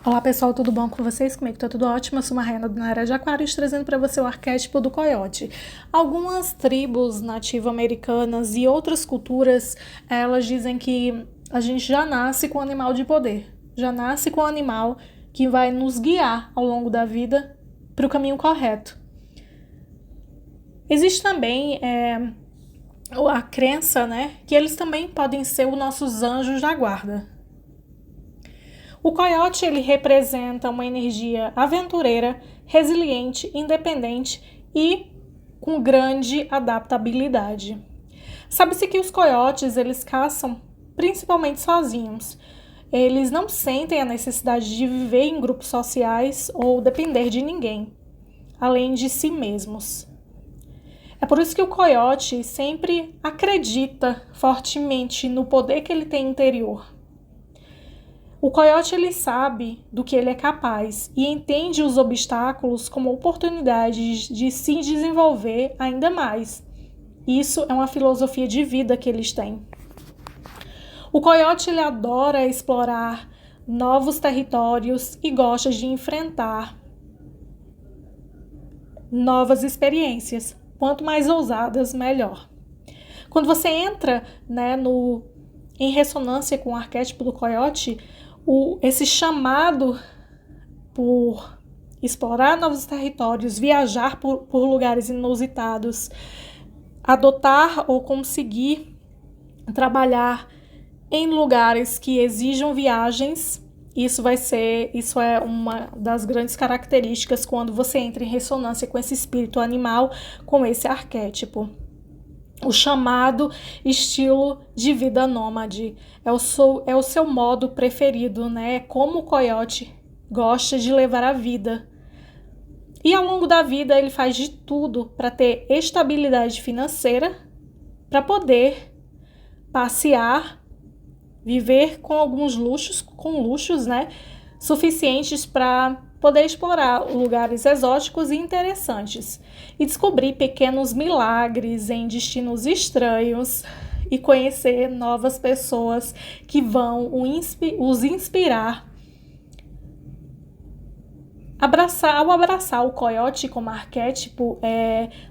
Olá pessoal, tudo bom com vocês? Comigo tá tudo ótimo, eu sou uma Raina do Era de Aquários, trazendo para você o arquétipo do coiote. Algumas tribos nativo-americanas e outras culturas, elas dizem que a gente já nasce com um animal de poder, já nasce com um animal que vai nos guiar ao longo da vida para o caminho correto. Existe também a crença, que eles também podem ser os nossos anjos da guarda. O coiote, ele representa uma energia aventureira, resiliente, independente e com grande adaptabilidade. Sabe-se que os coiotes, eles caçam principalmente sozinhos. Eles não sentem a necessidade de viver em grupos sociais ou depender de ninguém, além de si mesmos. É por isso que o coiote sempre acredita fortemente no poder que ele tem interior. O coiote, ele sabe do que ele é capaz e entende os obstáculos como oportunidades de se desenvolver ainda mais. Isso é uma filosofia de vida que eles têm. O coiote, ele adora explorar novos territórios e gosta de enfrentar novas experiências. Quanto mais ousadas, melhor. Quando você entra em ressonância com o arquétipo do coiote, esse chamado por explorar novos territórios, viajar por lugares inusitados, adotar ou conseguir trabalhar em lugares que exijam viagens, isso é uma das grandes características quando você entra em ressonância com esse espírito animal, com esse arquétipo. O chamado estilo de vida nômade é o seu modo preferido, né? Como o coiote gosta de levar a vida. E ao longo da vida ele faz de tudo para ter estabilidade financeira, para poder passear, viver com alguns luxos, suficientes para poder explorar lugares exóticos e interessantes e descobrir pequenos milagres em destinos estranhos e conhecer novas pessoas que vão os inspirar. Ao abraçar o coiote como arquétipo,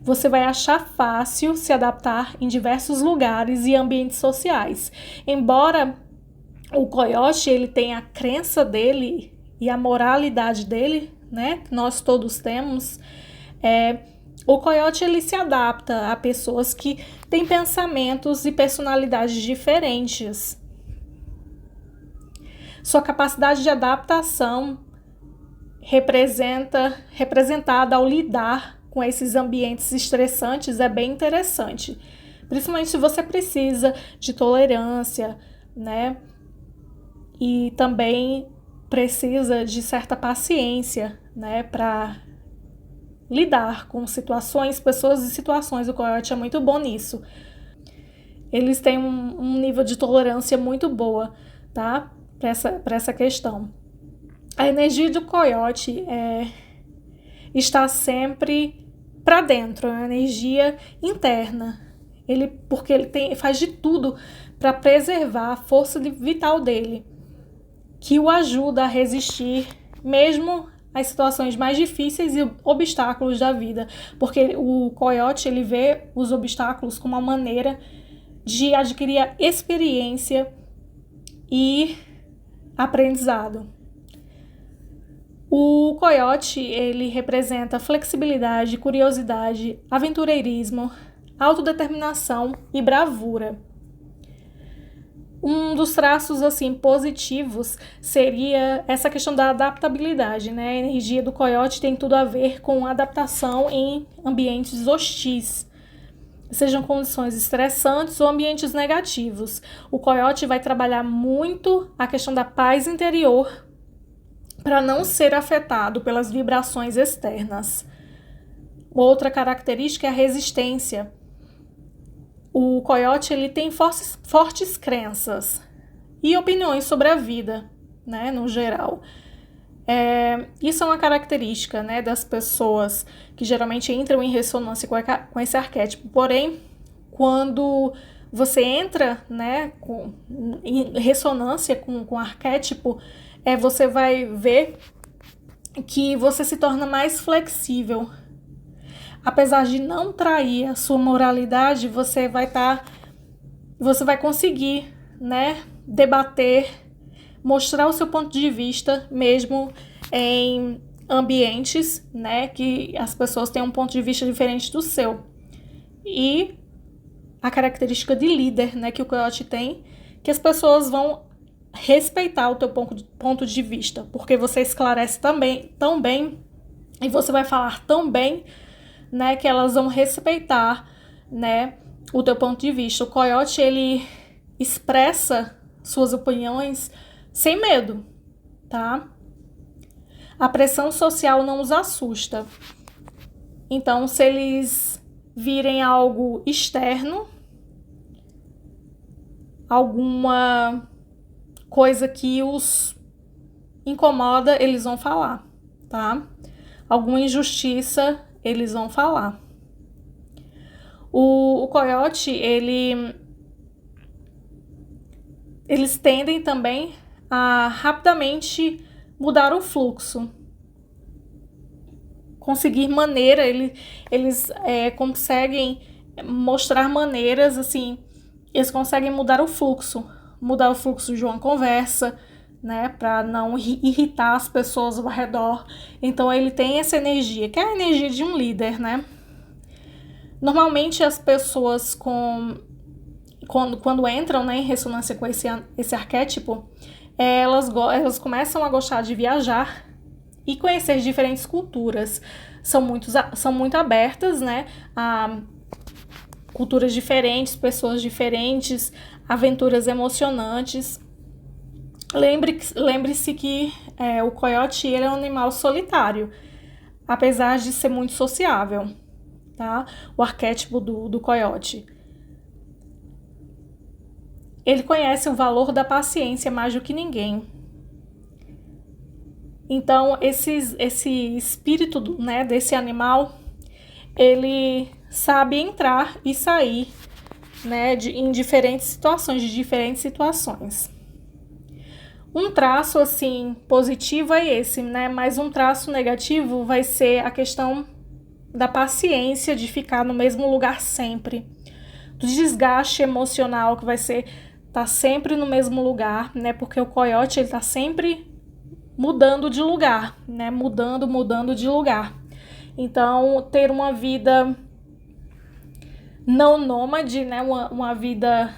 você vai achar fácil se adaptar em diversos lugares e ambientes sociais. Embora o coiote ele tenha a crença dele e a moralidade dele, que nós todos temos, o coiote ele se adapta a pessoas que têm pensamentos e personalidades diferentes. Sua capacidade de adaptação representada ao lidar com esses ambientes estressantes é bem interessante. Principalmente se você precisa de tolerância, e também precisa de certa paciência, para lidar com pessoas e situações. O coiote é muito bom nisso. Eles têm um nível de tolerância muito boa, tá? Para essa questão. A energia do coiote está sempre para dentro, é uma energia interna. Porque ele faz de tudo para preservar a força vital dele, que o ajuda a resistir mesmo às situações mais difíceis e obstáculos da vida, porque o coiote ele vê os obstáculos como uma maneira de adquirir experiência e aprendizado. O coiote ele representa flexibilidade, curiosidade, aventureirismo, autodeterminação e bravura. Um dos traços positivos seria essa questão da adaptabilidade, A energia do coiote tem tudo a ver com adaptação em ambientes hostis, sejam condições estressantes ou ambientes negativos. O coiote vai trabalhar muito a questão da paz interior para não ser afetado pelas vibrações externas. Outra característica é a resistência. O coiote ele tem fortes crenças e opiniões sobre a vida, no geral. Isso é uma característica, das pessoas que geralmente entram em ressonância com esse arquétipo. Porém, quando você entra em ressonância com o arquétipo, você vai ver que você se torna mais flexível. Apesar de não trair a sua moralidade, você vai conseguir, né, debater, mostrar o seu ponto de vista, mesmo em ambientes, né, que as pessoas têm um ponto de vista diferente do seu. E a característica de líder, né, que o coiote tem, que as pessoas vão respeitar o teu ponto de vista, porque você esclarece também tão bem e você vai falar tão bem, né, que elas vão respeitar, né, o teu ponto de vista. O coiote, ele expressa suas opiniões sem medo, tá? A pressão social não os assusta. Então, se eles virem algo externo, alguma coisa que os incomoda, eles vão falar, tá? Alguma injustiça, eles vão falar. O coiote, eles tendem também a rapidamente mudar o fluxo. Conseguir maneira, eles conseguem mostrar maneiras, assim, eles conseguem mudar o fluxo de uma conversa, né, para não irritar as pessoas ao redor. Então ele tem essa energia, que é a energia de um líder, né? Normalmente as pessoas quando entram, né, em ressonância com esse arquétipo, elas começam a gostar de viajar e conhecer diferentes culturas. São muito abertas, né, a culturas diferentes, pessoas diferentes, aventuras emocionantes. Lembre-se que o coiote, ele é um animal solitário, apesar de ser muito sociável, tá? O arquétipo do coiote. Ele conhece o valor da paciência mais do que ninguém. Então, esse espírito, né, desse animal, ele sabe entrar e sair, né, em diferentes situações. Um traço, assim, positivo é esse, né? Mas um traço negativo vai ser a questão da paciência, de ficar no mesmo lugar sempre. Do desgaste emocional, que vai ser tá sempre no mesmo lugar, né? Porque o coiote, ele tá sempre mudando de lugar, né? Mudando de lugar. Então, ter uma vida não nômade, né? Uma vida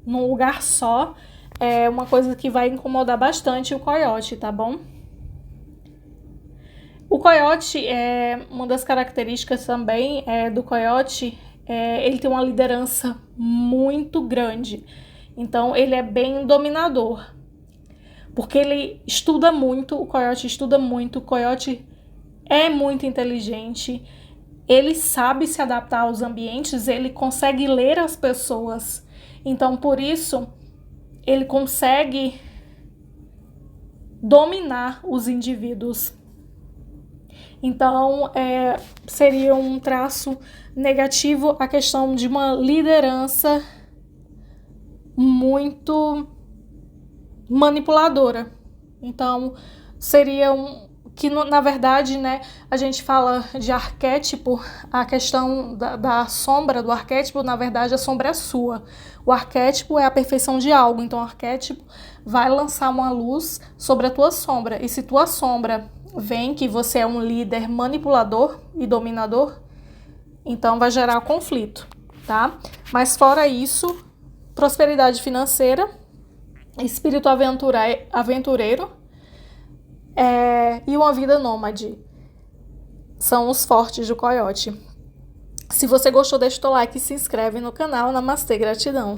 num lugar só, é uma coisa que vai incomodar bastante o coiote, tá bom? O coiote, uma das características também do coiote, ele tem uma liderança muito grande. Então, ele é bem dominador. Porque ele estuda muito, o coiote estuda muito, o coiote é muito inteligente, ele sabe se adaptar aos ambientes, ele consegue ler as pessoas. Então, por isso, ele consegue dominar os indivíduos. Então, seria um traço negativo a questão de uma liderança muito manipuladora. Então, seria que na verdade, né, a gente fala de arquétipo, a questão da sombra do arquétipo, na verdade a sombra é sua. O arquétipo é a perfeição de algo, então o arquétipo vai lançar uma luz sobre a tua sombra. E se tua sombra vem que você é um líder manipulador e dominador, então vai gerar conflito, tá? Mas fora isso, prosperidade financeira, espírito aventureiro, e uma vida nômade são os fortes do coiote. Se você gostou, deixa o teu like e se inscreve no canal. Namastê, gratidão.